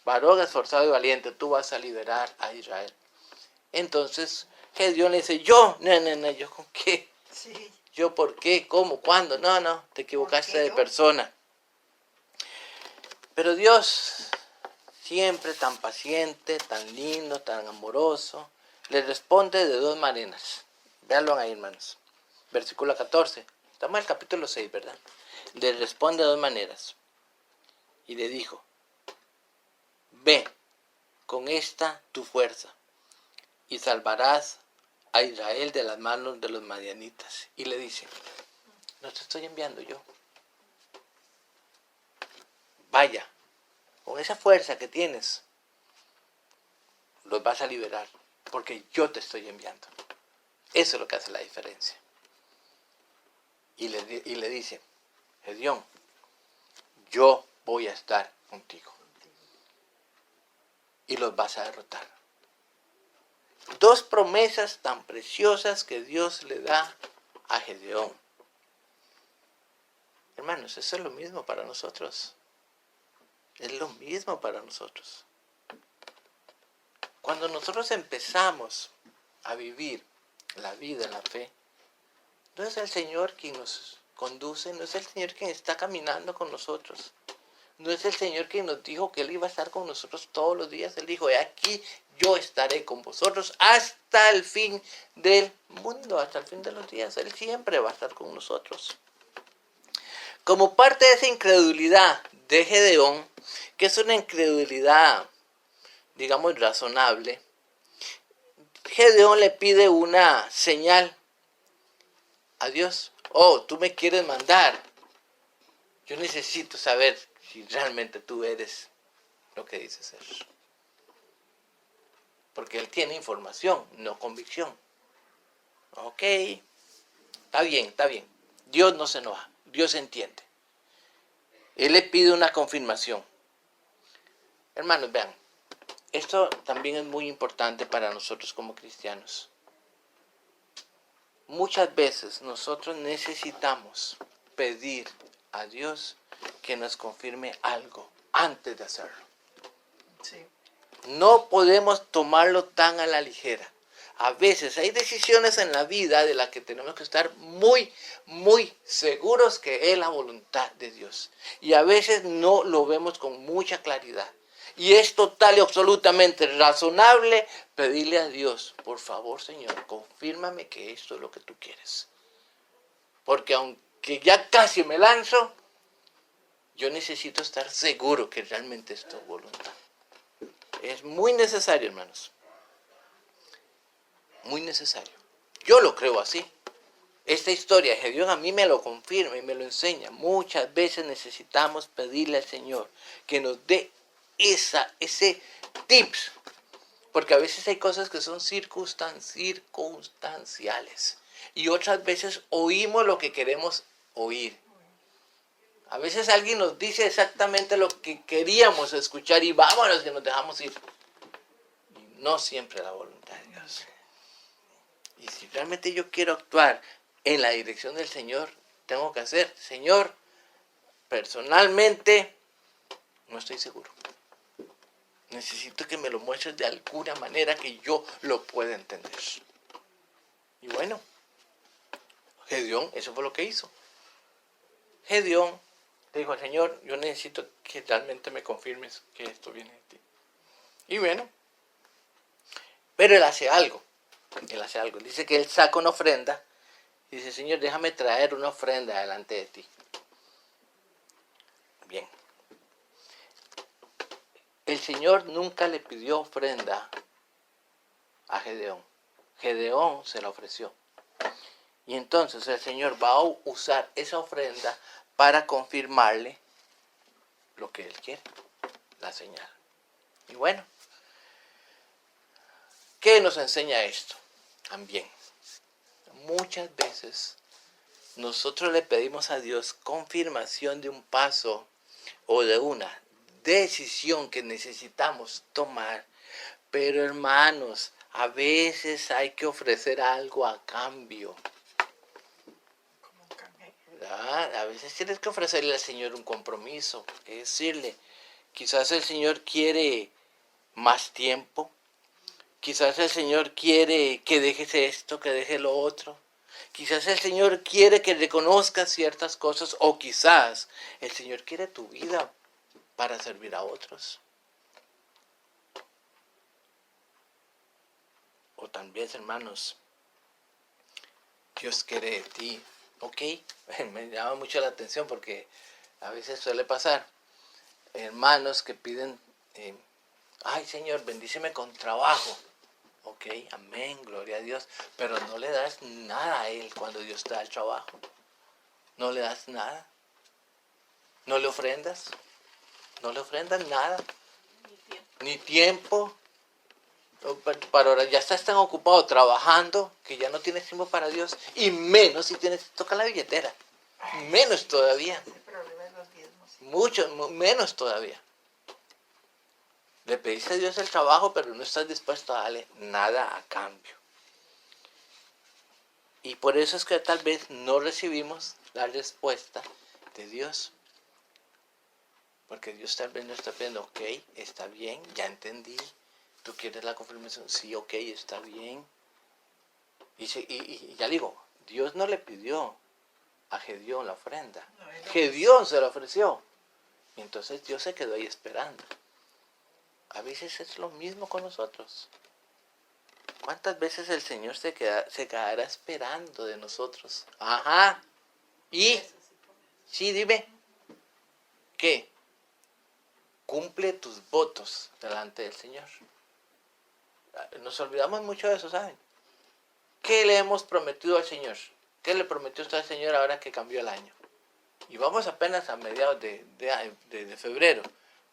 A: varón esforzado y valiente, tú vas a liberar a Israel. Entonces Gedeón le dice, ¿yo con qué?
B: Sí.
A: ¿Yo por qué? ¿Cómo? ¿Cuándo? No, te equivocaste de persona. Pero Dios, siempre tan paciente, tan lindo, tan amoroso, le responde de dos maneras. Véanlo ahí, hermanos. Versículo 14. Estamos en el capítulo 6, ¿verdad? Le responde de dos maneras. Y le dijo, ve con esta tu fuerza y salvarás a Israel de las manos de los madianitas. Y le dice, no te estoy enviando yo. Vaya, con esa fuerza que tienes, los vas a liberar. porque yo te estoy enviando. Eso es lo que hace la diferencia. Y le dice, Gedeón, yo voy a estar contigo. Y los vas a derrotar. Dos promesas tan preciosas que Dios le da a Gedeón. Hermanos, eso es lo mismo para nosotros. Es lo mismo para nosotros. Cuando nosotros empezamos a vivir la vida en la fe, no es el Señor quien nos conduce, no es el Señor quien está caminando con nosotros. No es el Señor quien nos dijo que Él iba a estar con nosotros todos los días. Él dijo, aquí yo estaré con vosotros hasta el fin del mundo, hasta el fin de los días. Él siempre va a estar con nosotros. Como parte de esa incredulidad de Gedeón, que es una incredulidad, digamos, razonable, Gedeón le pide una señal a Dios. Oh, tú me quieres mandar. Yo necesito saber si realmente tú eres lo que dices ser. Porque él tiene información, no convicción. Ok, está bien. Dios no se enoja, Dios entiende. Él le pide una confirmación. Hermanos, vean, esto también es muy importante para nosotros como cristianos. Muchas veces nosotros necesitamos pedir a Dios que nos confirme algo antes de hacerlo.
B: Sí.
A: No podemos tomarlo tan a la ligera. A veces hay decisiones en la vida de las que tenemos que estar muy, muy seguros que es la voluntad de Dios. Y a veces no lo vemos con mucha claridad. Y es total y absolutamente razonable pedirle a Dios, por favor, Señor, confírmame que esto es lo que tú quieres. Porque aunque ya casi me lanzo, yo necesito estar seguro que realmente es tu voluntad. Es muy necesario, hermanos. Muy necesario. Yo lo creo así. Esta historia de Gedeón a mí me lo confirma y me lo enseña. Muchas veces necesitamos pedirle al Señor que nos dé ese tips. Porque a veces hay cosas que son circunstanciales. Y otras veces oímos lo que queremos oír. A veces alguien nos dice exactamente lo que queríamos escuchar y vámonos que nos dejamos ir. Y no siempre la voluntad de Dios. Y si realmente yo quiero actuar en la dirección del Señor, tengo que hacer, Señor, personalmente no estoy seguro. Necesito que me lo muestres de alguna manera que yo lo pueda entender. Y bueno, Gedeón, eso fue lo que hizo. Gedeón le dijo al Señor, yo necesito que realmente me confirmes que esto viene de ti. Y bueno, pero él hace algo. Dice que él saca una ofrenda y dice, Señor, déjame traer una ofrenda delante de ti. Bien. El Señor nunca le pidió ofrenda a Gedeón. Gedeón se la ofreció. Y entonces el Señor va a usar esa ofrenda para confirmarle lo que Él quiere, la señal. Y bueno, ¿qué nos enseña esto? También, muchas veces nosotros le pedimos a Dios confirmación de un paso o de una decisión que necesitamos tomar. Pero hermanos, a veces hay que ofrecer algo a cambio.
B: Como un cambio.
A: ¿Verdad? A veces tienes que ofrecerle al Señor un compromiso. Es decirle, quizás el Señor quiere más tiempo. Quizás el Señor quiere que dejes esto, que dejes lo otro. Quizás el Señor quiere que reconozcas ciertas cosas. O quizás el Señor quiere tu vida para servir a otros. O también, hermanos, Dios quiere de ti. Ok, me llama mucho la atención porque a veces suele pasar. Hermanos que piden, ay Señor, bendíceme con trabajo. Ok, amén, gloria a Dios. Pero no le das nada a Él cuando Dios te da el trabajo. No le das nada. No le ofrendas. No le ofrendas nada.
B: Ni tiempo.
A: Ni tiempo. Para ahora ya estás tan ocupado trabajando que ya no tienes tiempo para Dios, y menos si tienes que tocar la billetera. Menos todavía.
B: Ese problema de los diezmos.
A: Mucho menos todavía. Le pediste a Dios el trabajo, pero no estás dispuesto a darle nada a cambio. Y por eso es que tal vez no recibimos la respuesta de Dios. Porque Dios tal vez no está pidiendo, ok, está bien, ya entendí. ¿Tú quieres la confirmación? Sí, ok, está bien. Y ya digo, Dios no le pidió a Gedeón la ofrenda.
B: No, él lo
A: Gedeón se la ofreció. Y entonces Dios se quedó ahí esperando. A veces es lo mismo con nosotros. ¿Cuántas veces el Señor se quedará esperando de nosotros? Ajá. Y, sí, dime, ¿qué? Cumple tus votos delante del Señor. Nos olvidamos mucho de eso, ¿saben? ¿Qué le hemos prometido al Señor? ¿Qué le prometió usted al Señor ahora que cambió el año? Y vamos apenas a mediados de febrero.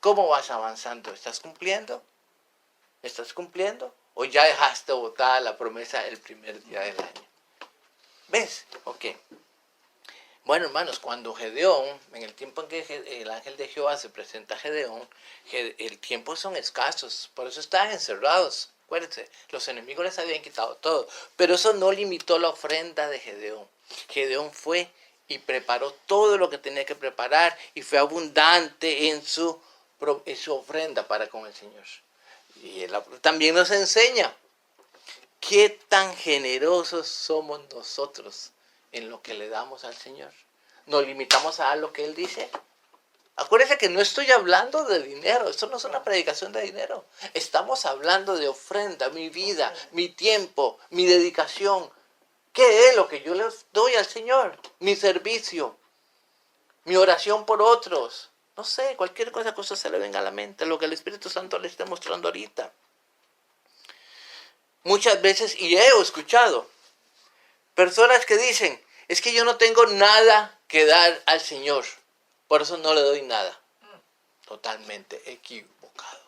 A: ¿Cómo vas avanzando? ¿Estás cumpliendo? ¿Estás cumpliendo? ¿O ya dejaste botada la promesa el primer día del año? ¿Ves? Ok. Bueno, hermanos, cuando Gedeón, en el tiempo en que el ángel de Jehová se presenta a Gedeón, el tiempo son escasos, por eso estaban encerrados. Acuérdense, los enemigos les habían quitado todo, pero eso no limitó la ofrenda de Gedeón. Gedeón fue y preparó todo lo que tenía que preparar y fue abundante en su ofrenda para con el Señor. Y él también nos enseña qué tan generosos somos nosotros en lo que le damos al Señor. ¿Nos limitamos a dar lo que Él dice? Acuérdense que no estoy hablando de dinero, esto no es una predicación de dinero. Estamos hablando de ofrenda, mi vida, mi tiempo, mi dedicación. ¿Qué es lo que yo le doy al Señor? Mi servicio, mi oración por otros. No sé, cualquier cosa que a usted se le venga a la mente, lo que el Espíritu Santo le esté mostrando ahorita. Muchas veces, y he escuchado, personas que dicen, es que yo no tengo nada que dar al Señor, por eso no le doy nada. Totalmente equivocado.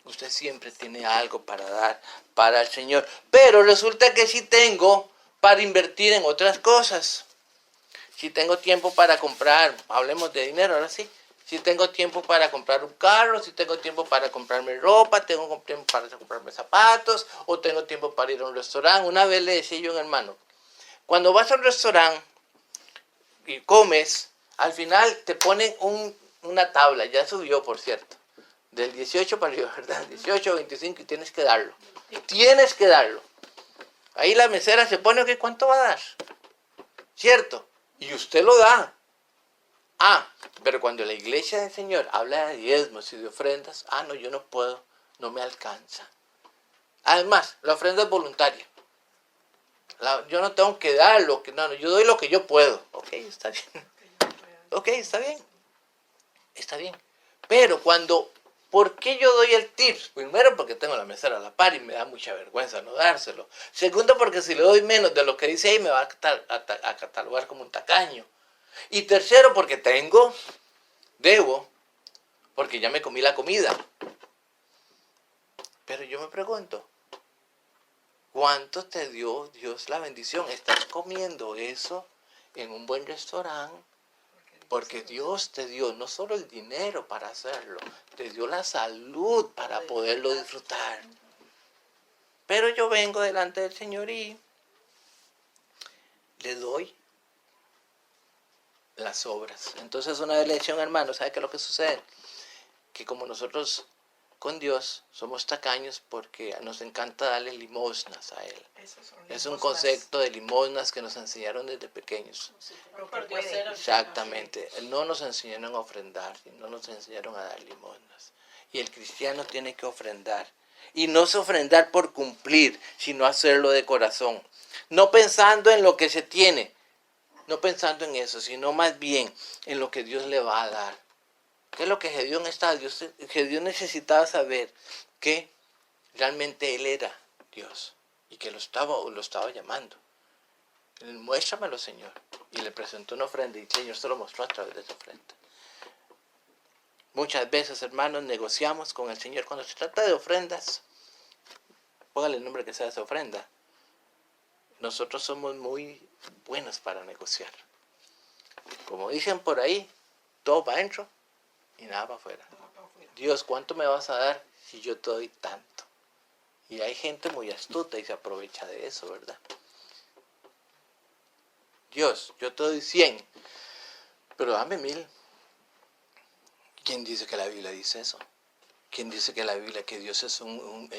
A: Usted siempre tiene algo para dar para el Señor, pero resulta que sí tengo para invertir en otras cosas. Si tengo tiempo para comprar, hablemos de dinero, ahora sí. Si tengo tiempo para comprar un carro, si tengo tiempo para comprarme ropa, tengo tiempo para comprarme zapatos, o tengo tiempo para ir a un restaurante. Una vez le decía yo a un hermano, cuando vas a un restaurante y comes, al final te ponen una tabla, ya subió por cierto, del 18 para arriba, ¿verdad? 18 o 25 y tienes que darlo. Tienes que darlo. Ahí la mesera se pone, ok, ¿cuánto va a dar? ¿Cierto? Y usted lo da. Pero cuando la iglesia del Señor habla de diezmos y de ofrendas, no, yo no puedo, no me alcanza. Además, la ofrenda es voluntaria. Yo no tengo que dar lo que, no, yo doy lo que yo puedo. Ok, está bien. Ok, está bien. Está bien. Pero ¿por qué yo doy el tips? Primero, porque tengo la mesera a la par y me da mucha vergüenza no dárselo. Segundo, porque si le doy menos de lo que dice ahí, me va a catalogar como un tacaño. Y tercero, porque debo, porque ya me comí la comida. Pero yo me pregunto, ¿cuánto te dio Dios la bendición? ¿Estás comiendo eso en un buen restaurante? Porque Dios te dio no solo el dinero para hacerlo, te dio la salud para poderlo disfrutar. Pero yo vengo delante del Señor y le doy las obras. Entonces una vez le decía a un hermano, ¿sabe qué es lo que sucede? Que como nosotros con Dios somos tacaños porque nos encanta darle limosnas a Él. Es un concepto de limosnas que nos enseñaron desde pequeños. Exactamente. No nos enseñaron a ofrendar, no nos enseñaron a dar limosnas. Y el cristiano tiene que ofrendar. Y no es ofrendar por cumplir, sino hacerlo de corazón. No pensando en lo que se tiene, no pensando en eso, sino más bien en lo que Dios le va a dar. ¿Qué es lo que Gedeón Gedeón necesitaba saber? Que realmente él era Dios y que lo estaba llamando. Muéstramelo, Señor. Y le presentó una ofrenda y el Señor se lo mostró a través de esa ofrenda. Muchas veces, hermanos, negociamos con el Señor cuando se trata de ofrendas. póngale el nombre que sea esa ofrenda. Nosotros somos muy buenos para negociar. Como dicen por ahí, todo para adentro y nada para afuera. Dios, ¿cuánto me vas a dar si yo te doy tanto? Y hay gente muy astuta y se aprovecha de eso, ¿verdad? Dios, yo te doy 100, pero dame 1000. ¿Quién dice que la Biblia dice eso? ¿Quién dice que la Biblia, que Dios es un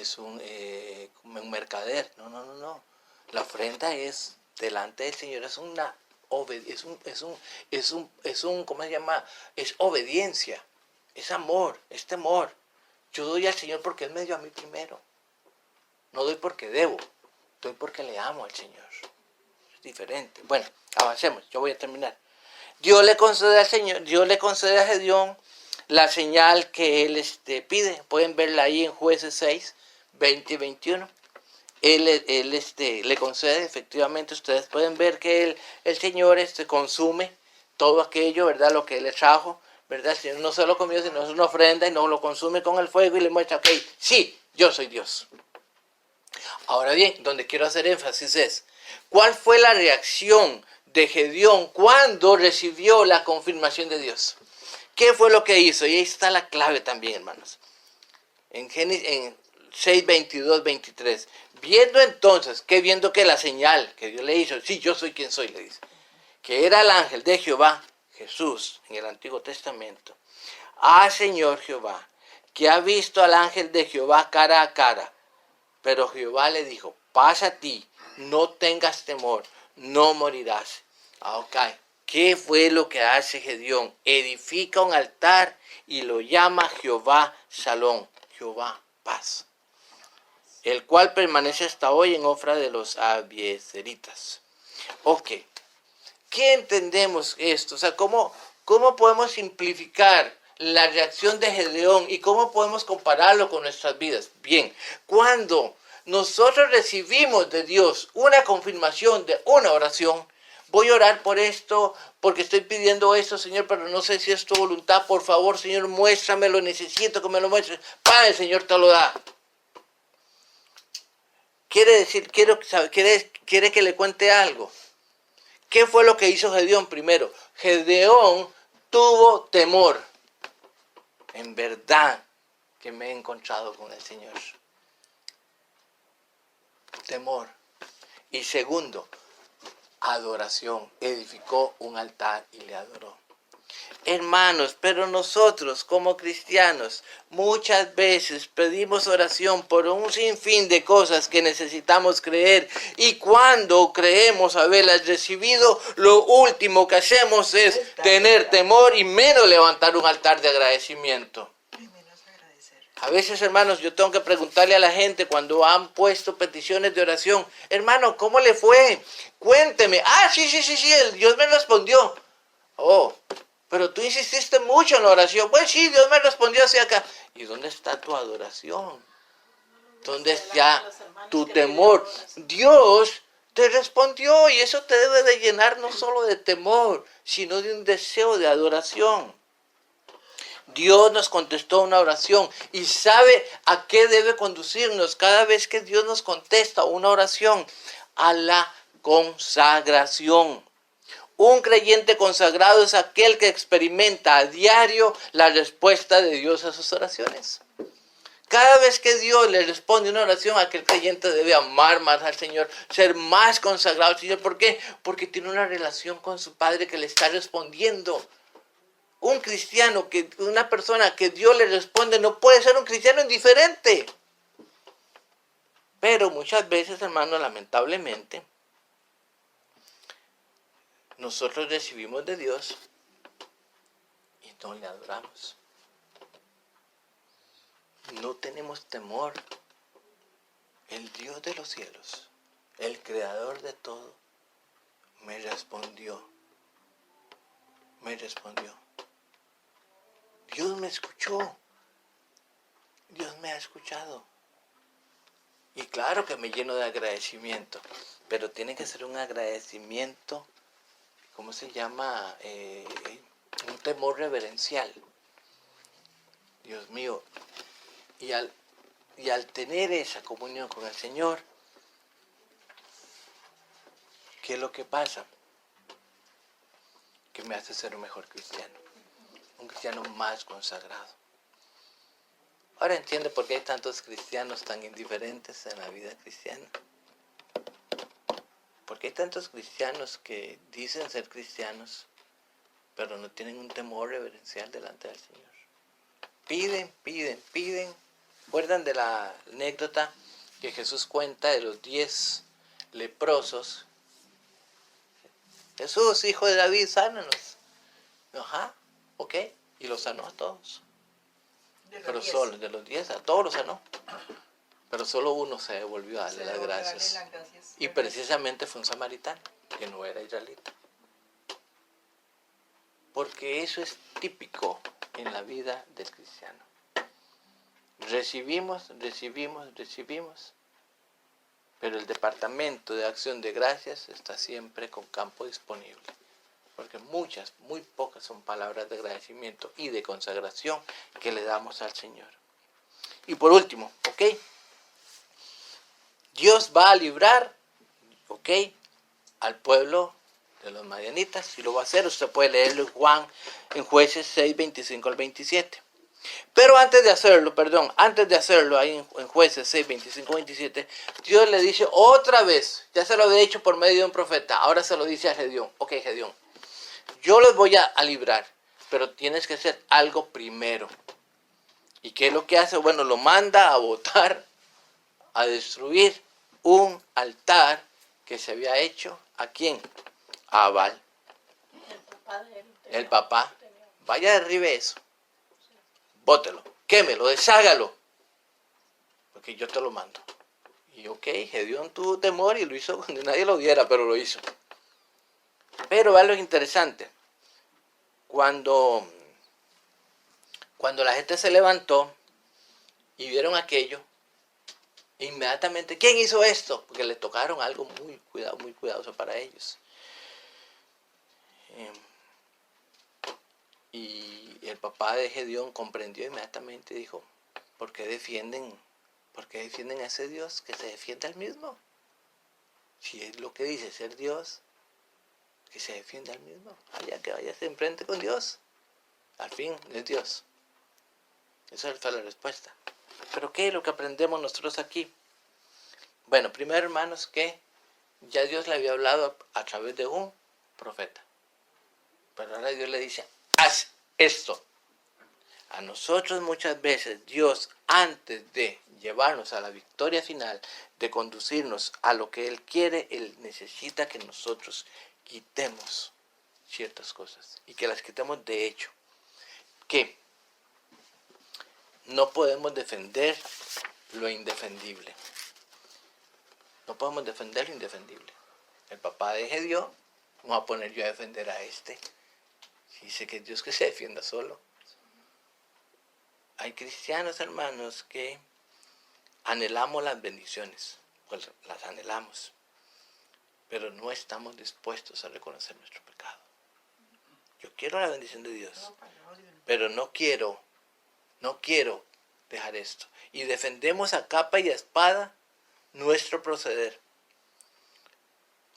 A: mercader? No. La ofrenda es delante del Señor, es una ¿cómo se llama? Es obediencia, es amor, es temor. Yo doy al Señor porque Él me dio a mí primero. No doy porque debo, doy porque le amo al Señor. Es diferente. Bueno, avancemos, yo voy a terminar. Dios le concede a Gedeón la señal que él pide. Pueden verla ahí en Jueces 6, 20 y 21. Él le concede, efectivamente, ustedes pueden ver que el Señor consume todo aquello, ¿verdad? Lo que él le trajo, ¿verdad? El Señor no se lo comió, sino es una ofrenda y no lo consume con el fuego y le muestra, ok, sí, yo soy Dios. Ahora bien, donde quiero hacer énfasis es, ¿cuál fue la reacción de Gedeón cuando recibió la confirmación de Dios? ¿Qué fue lo que hizo? Y ahí está la clave también, hermanos. En 6, 22, 23. Viendo que la señal que Dios le hizo, sí, yo soy quien soy, le dice, que era el ángel de Jehová, Jesús, en el Antiguo Testamento. Señor Jehová, que ha visto al ángel de Jehová cara a cara. Pero Jehová le dijo, pasa a ti, no tengas temor, no morirás. Ok. ¿Qué fue lo que hace Gedeón? Edifica un altar y lo llama Jehová Shalom, Jehová paz, el cual permanece hasta hoy en Ofra de los Abiezeritas. Ok, ¿qué entendemos esto? O sea, ¿cómo podemos simplificar la reacción de Gedeón y cómo podemos compararlo con nuestras vidas? Bien, cuando nosotros recibimos de Dios una confirmación de una oración, voy a orar por esto, porque estoy pidiendo esto, Señor, pero no sé si es tu voluntad. Por favor, Señor, muéstramelo, necesito que me lo muestres. Padre, el Señor te lo da. Quiere decir, quiere que le cuente algo. ¿Qué fue lo que hizo Gedeón primero? Gedeón tuvo temor. En verdad que me he encontrado con el Señor. Temor. Y segundo, adoración. Edificó un altar y le adoró. Hermanos, pero nosotros como cristianos muchas veces pedimos oración por un sinfín de cosas que necesitamos creer, y cuando creemos haberlas recibido, lo último que hacemos es tener temor y menos levantar un altar de agradecimiento. A veces, hermanos, yo tengo que preguntarle a la gente cuando han puesto peticiones de oración, hermano, ¿cómo le fue? Cuénteme. Sí, Dios me respondió. Oh, pero tú insististe mucho en la oración. Pues sí, Dios me respondió hacia acá. ¿Y dónde está tu adoración? ¿Dónde está tu temor? Dios te respondió, y eso te debe de llenar no solo de temor, sino de un deseo de adoración. Dios nos contestó una oración y sabe a qué debe conducirnos cada vez que Dios nos contesta una oración: a la consagración. Un creyente consagrado es aquel que experimenta a diario la respuesta de Dios a sus oraciones. Cada vez que Dios le responde una oración, aquel creyente debe amar más al Señor, ser más consagrado al Señor. ¿Por qué? Porque tiene una relación con su Padre que le está respondiendo. Un cristiano, una persona que Dios le responde, no puede ser un cristiano indiferente. Pero muchas veces, hermanos, lamentablemente, nosotros recibimos de Dios y no le adoramos. No tenemos temor. El Dios de los cielos, el creador de todo, me respondió. Dios me escuchó. Dios me ha escuchado. Y claro que me lleno de agradecimiento, pero tiene que ser un agradecimiento, ¿cómo se llama? Un temor reverencial. Dios mío. Y Y al tener esa comunión con el Señor, ¿qué es lo que pasa? Que me hace ser un mejor cristiano. Un cristiano más consagrado. Ahora entiende por qué hay tantos cristianos tan indiferentes en la vida cristiana. Porque hay tantos cristianos que dicen ser cristianos, pero no tienen un temor reverencial delante del Señor. Piden. ¿Recuerdan de la anécdota que Jesús cuenta de los 10 leprosos? Jesús, hijo de David, sánanos. Ajá, ok, y los sanó a todos. Pero solo de los 10, a todos los sanó. Pero solo uno se devolvió a darle las gracias. Y precisamente fue un samaritano, que no era israelita. Porque eso es típico en la vida del cristiano. Recibimos, pero el departamento de acción de gracias está siempre con campo disponible. Porque muy pocas son palabras de agradecimiento y de consagración que le damos al Señor. Y por último, ¿ok? Dios va a librar, ¿ok?, al pueblo de los madianitas, y lo va a hacer. Usted puede leerlo en Jueces 6, 25 al 27. Pero antes de hacerlo, ahí en Jueces 6, 25 al 27, Dios le dice otra vez, ya se lo había dicho por medio de un profeta, ahora se lo dice a Gedeón. Ok, Gedeón, yo los voy a librar, pero tienes que hacer algo primero. ¿Y qué es lo que hace? Bueno, lo manda a botar, a destruir un altar que se había hecho. ¿A quién? A Baal. El papá. Vaya, derribe eso. Bótelo, quémelo, deshágalo. Porque yo te lo mando. Y ok, Gedeón tuvo temor y lo hizo cuando nadie lo viera, pero lo hizo. Pero vean lo interesante. Cuando la gente se levantó y vieron aquello, inmediatamente, ¿quién hizo esto? Porque le tocaron algo muy cuidadoso para ellos. Y el papá de Gedeón comprendió inmediatamente y dijo, ¿por qué defienden a ese Dios que se defiende al mismo? Si es lo que dice ser Dios, que se defiende al mismo. Allá que vayas enfrente con Dios. Al fin es Dios. Esa fue la respuesta. ¿Pero qué es lo que aprendemos nosotros aquí? Bueno, primero, hermanos, que ya Dios le había hablado a través de un profeta. Pero ahora Dios le dice, haz esto. A nosotros muchas veces Dios, antes de llevarnos a la victoria final, de conducirnos a lo que Él quiere, Él necesita que nosotros quitemos ciertas cosas. Y que las quitemos de hecho. Que no podemos defender lo indefendible. No podemos defender lo indefendible. El papá de Gedeón, no va a poner yo a defender a este. Si dice que es Dios que se defienda solo. Hay cristianos, hermanos, que anhelamos las bendiciones, pues las anhelamos, pero no estamos dispuestos a reconocer nuestro pecado. Yo quiero la bendición de Dios, pero no quiero dejar esto. Y defendemos a capa y a espada nuestro proceder.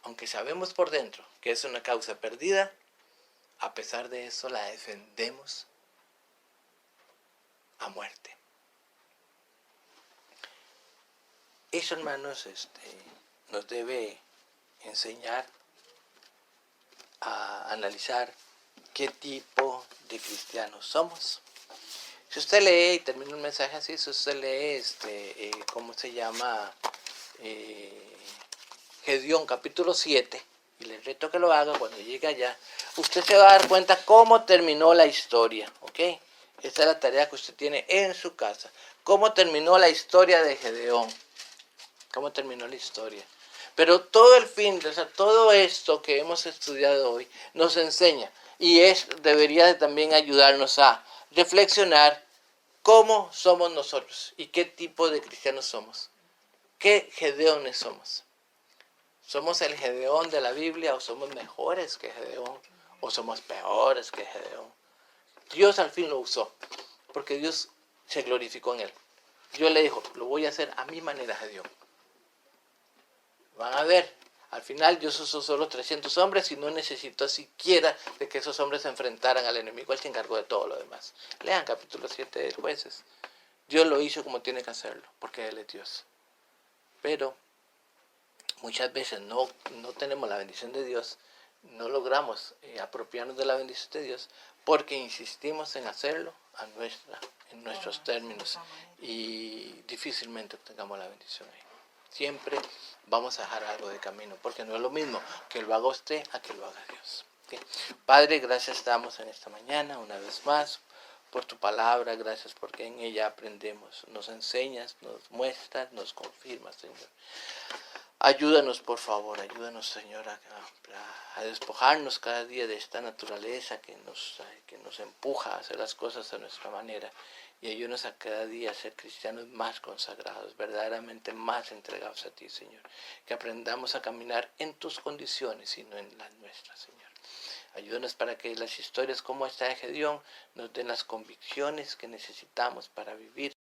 A: Aunque sabemos por dentro que es una causa perdida, a pesar de eso la defendemos a muerte. Eso, hermanos, nos debe enseñar a analizar qué tipo de cristianos somos. Si usted lee, y termino el mensaje así, si usted lee, ¿cómo se llama? Gedeón capítulo 7, y le reto que lo haga cuando llegue allá, usted se va a dar cuenta cómo terminó la historia, ¿ok? Esta es la tarea que usted tiene en su casa. ¿Cómo terminó la historia de Gedeón? ¿Cómo terminó la historia? Pero todo todo esto que hemos estudiado hoy nos enseña y debería también ayudarnos a reflexionar cómo somos nosotros y qué tipo de cristianos somos. ¿Qué Gedeones somos? ¿Somos el Gedeón de la Biblia o somos mejores que Gedeón o somos peores que Gedeón? Dios al fin lo usó porque Dios se glorificó en él. Yo le digo, lo voy a hacer a mi manera, Gedeón. Van a ver, al final yo uso solo 300 hombres y no necesito siquiera de que esos hombres se enfrentaran al enemigo. Él se encargó de todo lo demás. Lean capítulo 7 de Jueces. Dios lo hizo como tiene que hacerlo, porque Él es Dios. Pero muchas veces no tenemos la bendición de Dios, no logramos apropiarnos de la bendición de Dios, porque insistimos en hacerlo en nuestros términos y difícilmente obtengamos la bendición ahí. Siempre vamos a dejar algo de camino, porque no es lo mismo que lo haga usted a que lo haga Dios. ¿Okay? Padre, gracias damos en esta mañana una vez más por tu palabra, gracias porque en ella aprendemos, nos enseñas, nos muestras, nos confirmas, Señor. Ayúdanos, por favor, ayúdanos, Señor, a despojarnos cada día de esta naturaleza que nos empuja a hacer las cosas a nuestra manera, y ayúdanos a cada día a ser cristianos más consagrados, verdaderamente más entregados a ti, Señor. Que aprendamos a caminar en tus condiciones y no en las nuestras, Señor. Ayúdanos para que las historias como esta de Gedeón nos den las convicciones que necesitamos para vivir